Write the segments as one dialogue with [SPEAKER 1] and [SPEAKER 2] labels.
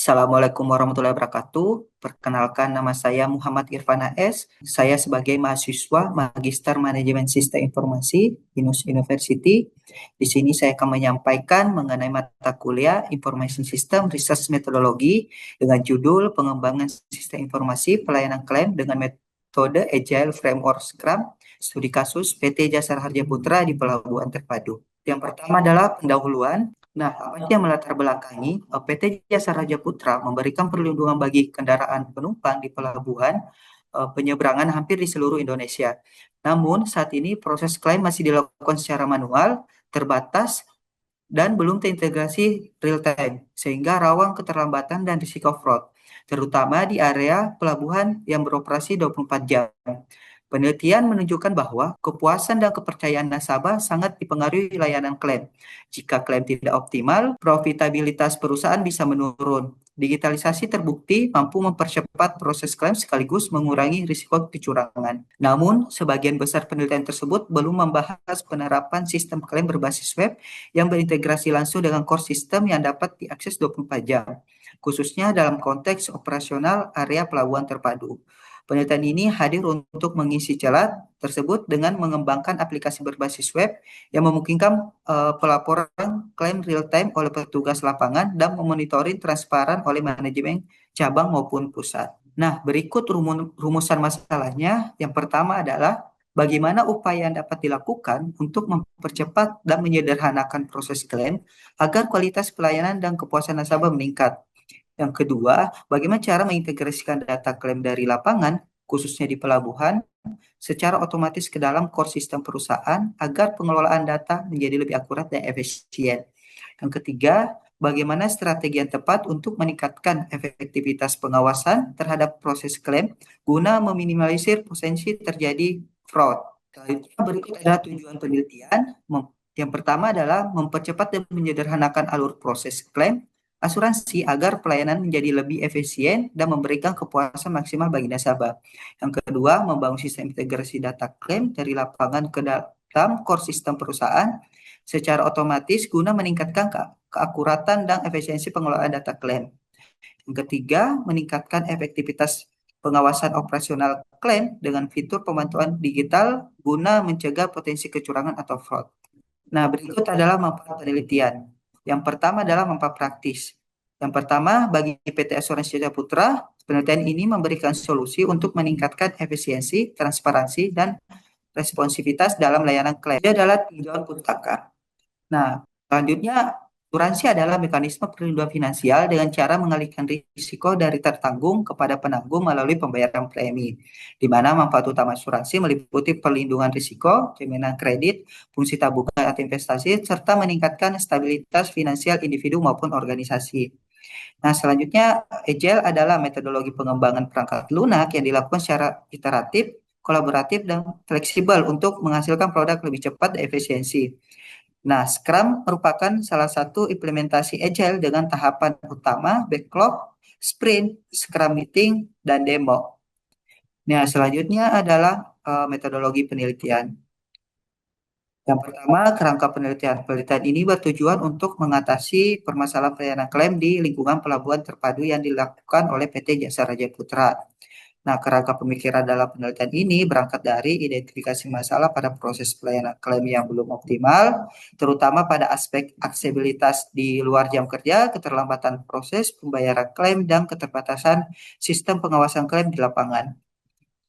[SPEAKER 1] Assalamualaikum warahmatullahi wabarakatuh. Perkenalkan, nama saya Muhammad Irfan AS. Saya sebagai mahasiswa Magister Manajemen Sistem Informasi Binus University. Di sini saya akan menyampaikan mengenai mata kuliah Information System Research Methodology dengan judul Pengembangan Sistem Informasi Pelayanan Klaim dengan metode Agile Framework Scrum, studi kasus PT Jasara Harja Putra di Pelabuhan Terpadu. Yang pertama adalah pendahuluan. Nah, apa yang melatar belakangi PT Jasa Raja Putra memberikan perlindungan bagi kendaraan penumpang di pelabuhan penyeberangan hampir di seluruh Indonesia. Namun, saat ini proses klaim masih dilakukan secara manual, terbatas, dan belum terintegrasi real time, sehingga rawan keterlambatan dan risiko fraud, terutama di area pelabuhan yang beroperasi 24 jam. Penelitian menunjukkan bahwa kepuasan dan kepercayaan nasabah sangat dipengaruhi layanan klaim. Jika klaim tidak optimal, profitabilitas perusahaan bisa menurun. Digitalisasi terbukti mampu mempercepat proses klaim sekaligus mengurangi risiko kecurangan. Namun, sebagian besar penelitian tersebut belum membahas penerapan sistem klaim berbasis web yang berintegrasi langsung dengan core system yang dapat diakses 24 jam, khususnya dalam konteks operasional area pelabuhan terpadu. Penelitian ini hadir untuk mengisi celah tersebut dengan mengembangkan aplikasi berbasis web yang memungkinkan pelaporan klaim real-time oleh petugas lapangan dan memonitoring transparan oleh manajemen cabang maupun pusat. Nah, berikut rumusan masalahnya. Yang pertama adalah bagaimana upaya yang dapat dilakukan untuk mempercepat dan menyederhanakan proses klaim agar kualitas pelayanan dan kepuasan nasabah meningkat. Yang kedua, bagaimana cara mengintegrasikan data klaim dari lapangan, khususnya di pelabuhan, secara otomatis ke dalam core sistem perusahaan agar pengelolaan data menjadi lebih akurat dan efisien. Yang ketiga, bagaimana strategi yang tepat untuk meningkatkan efektivitas pengawasan terhadap proses klaim guna meminimalisir potensi terjadi fraud. Selanjutnya berikut adalah tujuan penelitian. Yang pertama adalah mempercepat dan menyederhanakan alur proses klaim asuransi agar pelayanan menjadi lebih efisien dan memberikan kepuasan maksimal bagi nasabah. Yang kedua, membangun sistem integrasi data klaim dari lapangan ke dalam core sistem perusahaan secara otomatis guna meningkatkan keakuratan dan efisiensi pengelolaan data klaim. Yang ketiga, meningkatkan efektivitas pengawasan operasional klaim dengan fitur pemantauan digital guna mencegah potensi kecurangan atau fraud. Nah, berikut adalah manfaat penelitian. Yang pertama adalah manfaat praktis. Yang pertama, bagi PT Asuransi Jaya Putra, penelitian ini memberikan solusi untuk meningkatkan efisiensi, transparansi, dan responsivitas dalam layanan klaim. Ini adalah tinjauan pustaka. Nah, selanjutnya, asuransi adalah mekanisme perlindungan finansial dengan cara mengalihkan risiko dari tertanggung kepada penanggung melalui pembayaran premi, di mana manfaat utama asuransi meliputi perlindungan risiko, jaminan kredit, fungsi tabungan atau investasi, serta meningkatkan stabilitas finansial individu maupun organisasi. Nah, selanjutnya, Agile adalah metodologi pengembangan perangkat lunak yang dilakukan secara iteratif, kolaboratif, dan fleksibel untuk menghasilkan produk lebih cepat dan efisiensi. Nah, Scrum merupakan salah satu implementasi Agile dengan tahapan utama, backlog, sprint, Scrum meeting, dan demo. Nah, selanjutnya adalah metodologi penelitian. Yang pertama, kerangka penelitian. Penelitian ini bertujuan untuk mengatasi permasalahan pelayanan klaim di lingkungan pelabuhan terpadu yang dilakukan oleh PT Jasa Raja Putra. Nah, kerangka pemikiran dalam penelitian ini berangkat dari identifikasi masalah pada proses pelayanan klaim yang belum optimal, terutama pada aspek aksesibilitas di luar jam kerja, keterlambatan proses pembayaran klaim, dan keterbatasan sistem pengawasan klaim di lapangan.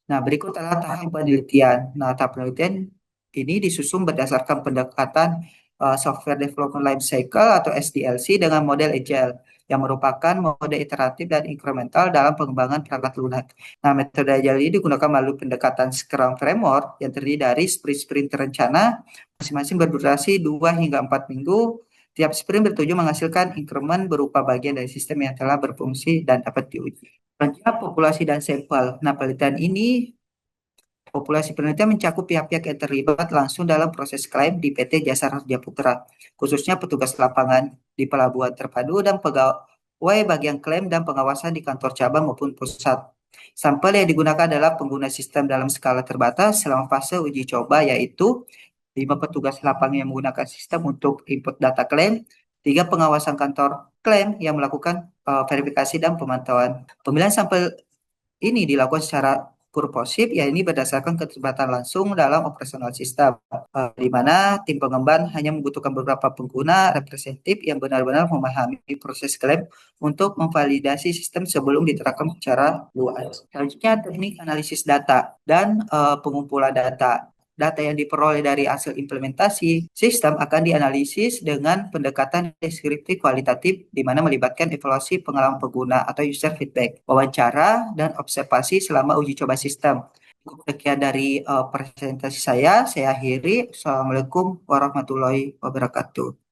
[SPEAKER 1] Nah, berikut adalah tahap penelitian. Nah, tahap penelitian ini disusun berdasarkan pendekatan Software Development Life Cycle atau SDLC dengan model Agile, yang merupakan mode iteratif dan incremental dalam pengembangan perangkat lunak. Nah, metode Agile ini digunakan melalui pendekatan Scrum Framework yang terdiri dari sprint-sprint terencana, masing-masing berdurasi 2 hingga 4 minggu. Tiap sprint bertujuan menghasilkan increment berupa bagian dari sistem yang telah berfungsi dan dapat diuji. Selanjutnya, populasi dan sampel. Nah, penelitian ini, populasi penelitian mencakup pihak-pihak yang terlibat langsung dalam proses klaim di PT Jasa Raja Putra, khususnya petugas lapangan di pelabuhan terpadu dan pegawai bagian klaim dan pengawasan di kantor cabang maupun pusat. Sampel yang digunakan adalah pengguna sistem dalam skala terbatas selama fase uji coba, yaitu 5 petugas lapangan yang menggunakan sistem untuk input data klaim, 3 pengawasan kantor klaim yang melakukan verifikasi dan pemantauan. Pemilihan sampel ini dilakukan secara purposif, ya ini berdasarkan keterlibatan langsung dalam operasional sistem, di mana tim pengembang hanya membutuhkan beberapa pengguna representatif yang benar-benar memahami proses klaim untuk memvalidasi sistem sebelum diterapkan secara luas. Selanjutnya teknik analisis data dan pengumpulan data. Data yang diperoleh dari hasil implementasi sistem akan dianalisis dengan pendekatan deskriptif kualitatif, di mana melibatkan evaluasi pengalaman pengguna atau user feedback, wawancara, dan observasi selama uji coba sistem. Sekian dari presentasi saya akhiri. Assalamualaikum warahmatullahi wabarakatuh.